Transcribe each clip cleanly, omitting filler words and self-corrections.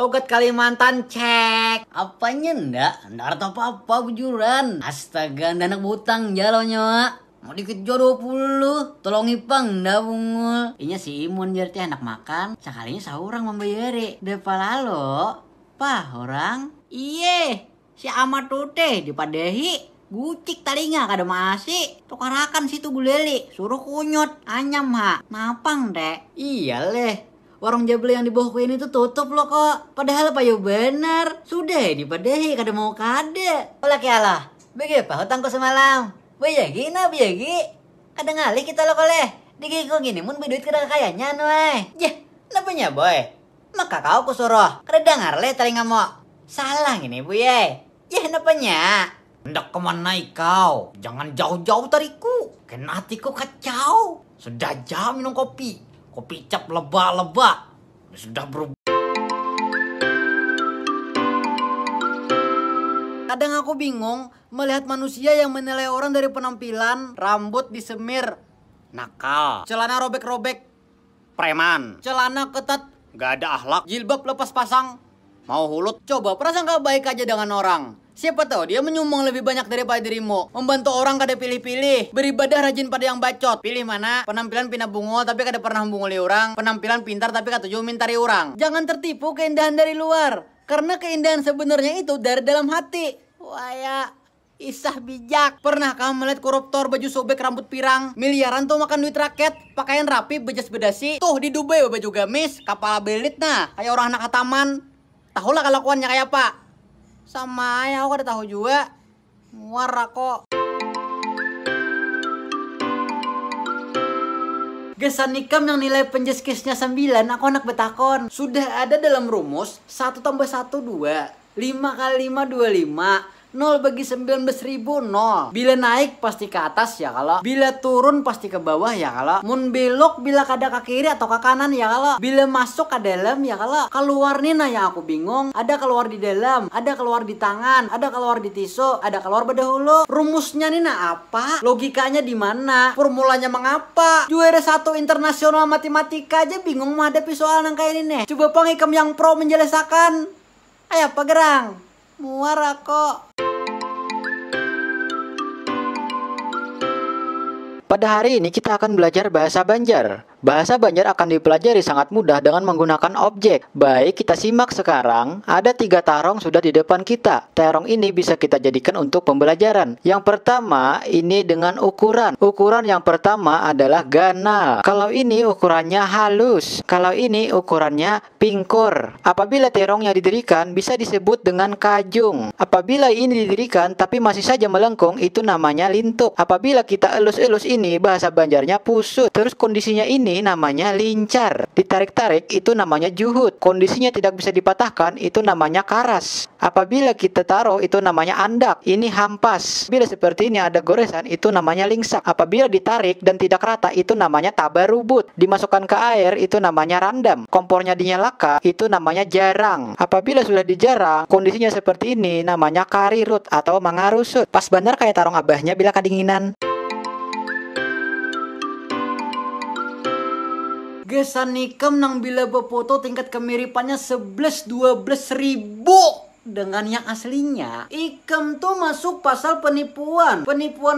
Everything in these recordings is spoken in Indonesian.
Logat Kalimantan cek. Apanya ndak ada apa-apa bujuran. Astaga, anak butang jalonya. Mau dikit jodoh 20. Tolong ipang ndak bungul. Inya si Imun jadi anak makan. Sekalinya saurang membayari. Depala lo. Pah orang. Iye, si Ahmad tuh teh dipadehi. Gucik talinga kada masih. Tukarakan situ guleli. Suruh kunyot. Anyam ha. Napang dek. Iya leh. Warung Jabel yang di bawahku ini tuh tutup loh kok. Padahal payo bener. Sudah dipadehi kada mau kada. Olah kialah. Bagaimana hutangku semalam? Bayagi na bayagi. Kada ngalih kita lo koleh. Digigo gini mun berduit kada kayanya nuai. Yah, napanya boy? Maka kau kusuruh. Kada dengar leh talinga mo. Salah gini bu ye. Yah napanya? Hendak kemana kau? Jangan jauh-jauh tariku. Kena hatiku kacau. Sudah jam minum kopi. Kopi cap lebah-lebah. Sudah berubah. Kadang aku bingung melihat manusia yang menilai orang dari penampilan, rambut disemir, Nakal. celana robek-robek, Preman. celana ketat, Gak ada akhlak. jilbab lepas pasang. Mau hulut. Coba prasangka baik aja dengan orang. Siapa tahu dia menyumbang lebih banyak daripada dirimu. Membantu orang kada pilih-pilih. Beribadah rajin pada yang bacot. Pilih mana? Penampilan pina bungul tapi kada pernah bunguli orang. Penampilan pintar tapi kada tujuh mintari orang. Jangan tertipu keindahan dari luar. Karena keindahan sebenarnya itu dari dalam hati. Waya Isah bijak. Pernahkah melihat koruptor baju sobek rambut pirang? Miliaran tuh makan duit rakyat. Pakaian rapi bejas bedasi. Tuh di Dubai baju gamis. Kapal belit nah. Kayak orang anak taman. Tahulah kelakuannya kayak apa. Sama ya aku kada tahu juga. Muar kok. Gesan nikam yang nilai penjeskisnya 9, aku anak betakon. Sudah ada dalam rumus 1 tambah 1 2. 5 kali 5 25. 0 bagi 19.000 0. Bila naik pasti ke atas ya kalau. Bila turun pasti ke bawah ya kalau. Mun belok bila kada ke kiri atau ke kanan ya kalau. Bila masuk ke dalam ya kalau. Keluar nih nah yang aku bingung. Ada keluar di dalam, ada keluar di tangan, ada keluar di tisu, ada keluar bedahulu. Rumusnya nih nah apa? Logikanya di mana? Formulanya mengapa? Juara 1 internasional matematika aja bingung menghadapi soal yang kayak ini nih. Coba pengikam yang pro menjelaskan. Ayo apa gerang? Muara kok. Pada hari ini kita akan belajar bahasa Banjar. Bahasa Banjar akan dipelajari sangat mudah dengan menggunakan objek. Baik, kita simak sekarang. Ada 3 tarong sudah di depan kita. Tarong ini bisa kita jadikan untuk pembelajaran. Yang pertama, ini dengan ukuran. Ukuran yang pertama adalah ganal. Kalau ini ukurannya halus. Kalau ini ukurannya pingkur. Apabila terongnya didirikan, bisa disebut dengan kajung. Apabila ini didirikan, tapi masih saja melengkung, itu namanya lintuk. Apabila kita elus-elus ini, bahasa Banjarnya pusut. Terus kondisinya ini namanya lincar. Ditarik-tarik itu namanya juhud. Kondisinya tidak bisa dipatahkan itu namanya karas. Apabila kita taruh itu namanya andak. Ini hampas. Bila seperti ini ada goresan itu namanya lingsak. Apabila ditarik dan tidak rata itu namanya tabarubut. Dimasukkan ke air itu namanya randam. Kompornya dinyalakan itu namanya jarang. Apabila sudah dijarang kondisinya seperti ini namanya karirut atau mangarusut. Pas benar kayak tarong abahnya bila kedinginan. Gesan nikam nang bila befoto tingkat kemiripannya 11-12 ribu dengan yang aslinya. Ikam tuh masuk pasal penipuan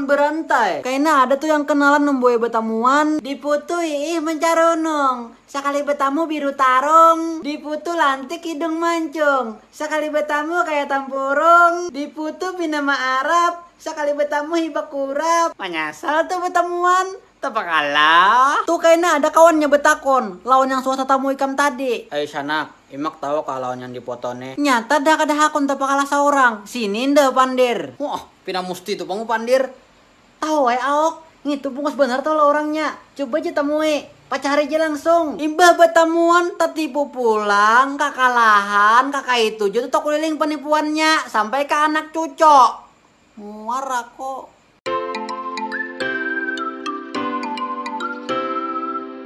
berantai. Kayaknya ada tuh yang kenalan nemboy betamuan diputu mencaronong. Sekali betamu biru tarong, diputu lantik hidung mancung. Sekali betamu kayak tampurung, diputu binama Arab. Sekali betamu hibak kurap. Menyasal tuh betamuan. Tepak kalah. Tuh kayaknya ada kawannya betakon. Lawan yang suasa tamu ikam tadi. Ayo sanak, imak tahu kalau yang dipotone. Nyata dah kada hakon tepak kalah seorang. Sini nda pandir. Wah, pina musti tuh pangu pandir. Tahu ay aok. Ngitu bungkus benar tuh lah orangnya. Coba aja temui. Pacari aja langsung. Imbah betamuan tertipu pulang. Kakalahan. Kakak itu jatuh tak keliling penipuannya. Sampai ke anak cucok. Muara kok.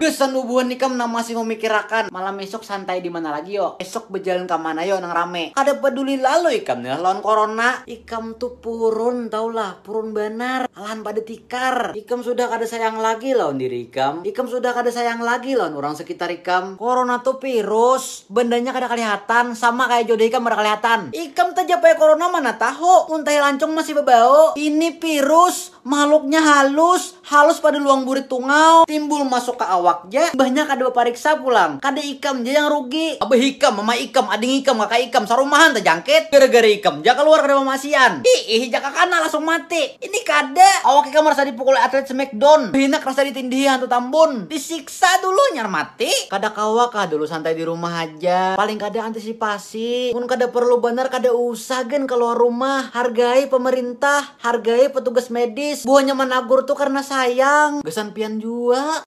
Gesan hubungan ikam na masih memikirakan malam esok santai di mana lagi yo? Esok berjalan ke mana yo nang rame? Kada peduli lalu ikam nih lawan corona. Ikam tuh purun tau lah, purun benar. Alahan pada tikar. Ikam sudah kada sayang lagi lawan diri ikam. Ikam sudah kada sayang lagi lawan orang sekitar ikam. Corona tuh virus, bendanya kada kelihatan, sama kayak jodoh ikam kada kelihatan. Ikam taja pakai corona mana tahu? Muntai lancong masih bebau. Ini virus, makhluknya halus pada luang burit tungau, timbul masuk ke awaknya, banyak kada pariksa pulang. Kada ikam aja yang rugi. Abah ikam, mama ikam, ading ikam, kakak ikam, sarumahan terjangkit. Gara-gara ikam, jaka keluar kada mamasian. Jaka kana langsung mati. Ini kada. Awak ikam merasa dipukul atlet Smackdown. Hinak rasa ditindih hantu Tambun. Disiksa dulu nyar mati. Kada kawak dulu santai di rumah aja. Paling kada antisipasi. Mun kada perlu benar kada usah gen keluar rumah. Hargai pemerintah, hargai petugas medis. Buahnya menagur tuh karena sayang. Gesan pian jua.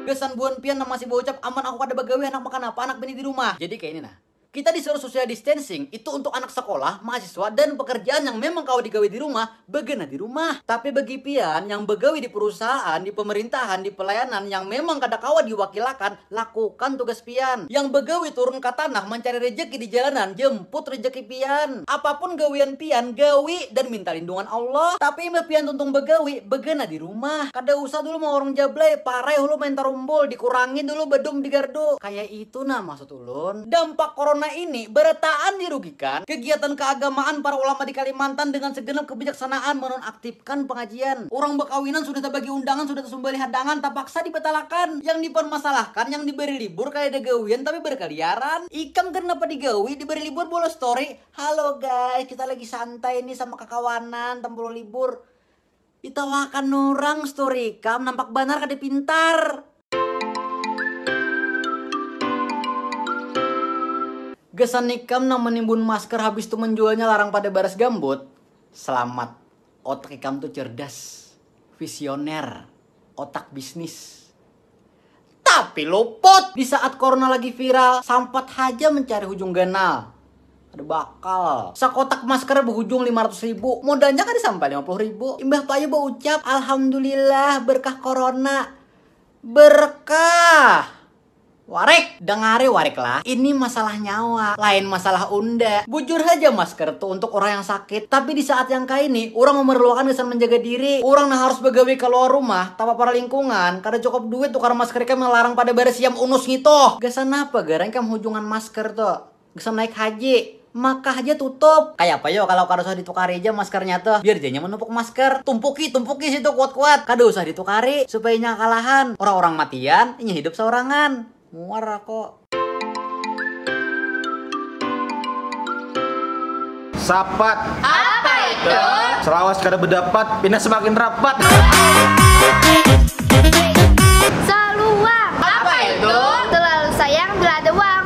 Gesan buan pian na masih bocap aman aku kada bagawe anak makan apa anak bini di rumah. Jadi kayak ini nah. Kita disuruh social distancing itu untuk anak sekolah, mahasiswa, dan pekerjaan yang memang kau digawe di rumah, begena di rumah. Tapi bagi pian yang begawe di perusahaan, di pemerintahan, di pelayanan yang memang kada kawa diwakilakan, lakukan tugas pian. Yang begawe turun ke tanah mencari rejeki di jalanan, jemput rejeki pian. Apapun gawean pian, gawi dan minta lindungan Allah. Tapi mbak pian tuntung begawe, begena di rumah. Kada usah dulu mau orang jablay, parai hulu main tarumbol, dikurangin dulu bedung di gardu. Kayak itu nah maksud ulun. Dampak corona ini berataan dirugikan kegiatan keagamaan para ulama di Kalimantan dengan segenap kebijaksanaan menonaktifkan pengajian. Orang bekawinan sudah terbagi undangan, sudah tersembali hadangan, terpaksa dibetalakan. Yang dipermasalahkan yang diberi libur kayak ada gawian tapi berkeliaran. Ikam kenapa digawi diberi libur bolos story. Halo guys, kita lagi santai nih sama kekawanan tempul libur. Ditawakan orang story ikam nampak benar kada pintar. Gesan ikam nang menimbun masker habis itu menjualnya larang pada baras gambut. Selamat. Otak ikam tuh cerdas. Visioner. Otak bisnis. Tapi luput. Di saat corona lagi viral, sampat aja mencari hujung ganal. Ada bakal. Sakotak masker berhujung 500.000. Modalnya kan sampai 50.000. Imbah payu berucap, alhamdulillah berkah corona. Berkah. Warek, dengari warek lah. Ini masalah nyawa, lain masalah unda. Bujur aja masker tuh untuk orang yang sakit. Tapi di saat yang kayak ini, orang memerlukan kesan menjaga diri. Orang nah harus begawe keluar rumah, tanpa para lingkungan. Kada cukup duit tuh karena masker kan melarang pada baris siam unus gitu. Gesan apa garang kam hujungan masker tuh? Gesan naik haji. Maka aja tutup. Kayak apa yo kalau kada usah ditukari aja maskernya tuh. Biar jadinya menumpuk masker. Tumpuki situ kuat-kuat. Kada usah ditukari supaya nya kalahan. Orang-orang matian, ini hidup seorangan. Muara kok. Sapat. Apa itu? Selawas kada berdapat, pindah semakin rapat. Seluang. Apa itu? Terlalu sayang bila ada uang.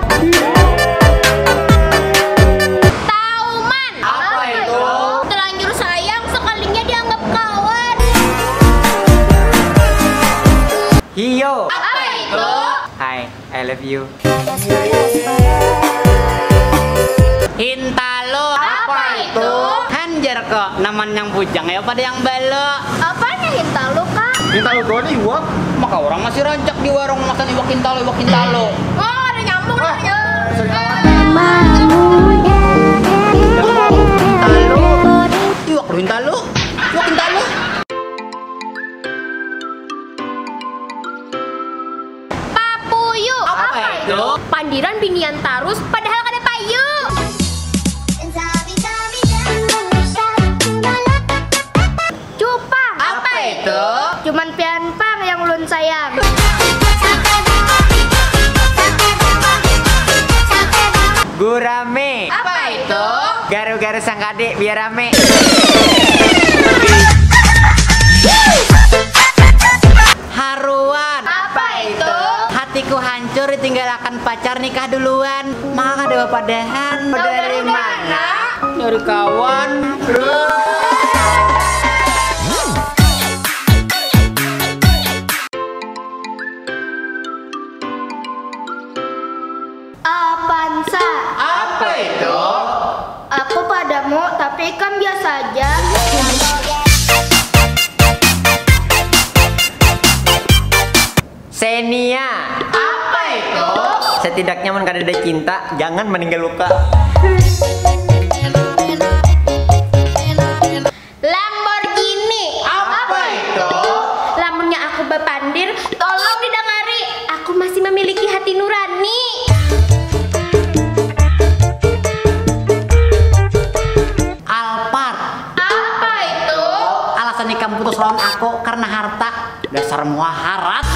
Tauman. Apa itu? Terlanjur sayang sekalinya dianggap kawan. Hiyo. Apa itu? Hai, I love you. Hintalo. Apa itu? Hanjar kok, naman yang bujang ya pada yang balo. Apanya hintalu, Kak? Hintalo doang nih iwak. Maka orang masih rancak di warung makan iwak hintalo. Oh, ada nyambung ya. Iwak hintalo. Papuyu. Apa itu? Pandiran binian tarus padahal kada payu. Cupang. Apa itu? Cuman pianpang yang ulun sayang. Gurame. Apa itu? Garu-garu sang adik biar rame. Haruan. Apa itu? Hatiku hancur ditinggalkan pacar nikah duluan. Maka ada padahan. Tahu dari mana? Dari kawan. Apansa. Apa itu? Aku padamu tapi ikan biasa aja. tidak nyaman karena ada cinta, jangan meninggal luka. Lamborghini. Apa itu? Lamunnya aku bapandir, tolong didengari. Aku masih memiliki hati nurani. Alphard. Apa itu? Alasan kamu putus lawan aku karena harta. Dasar muaharat.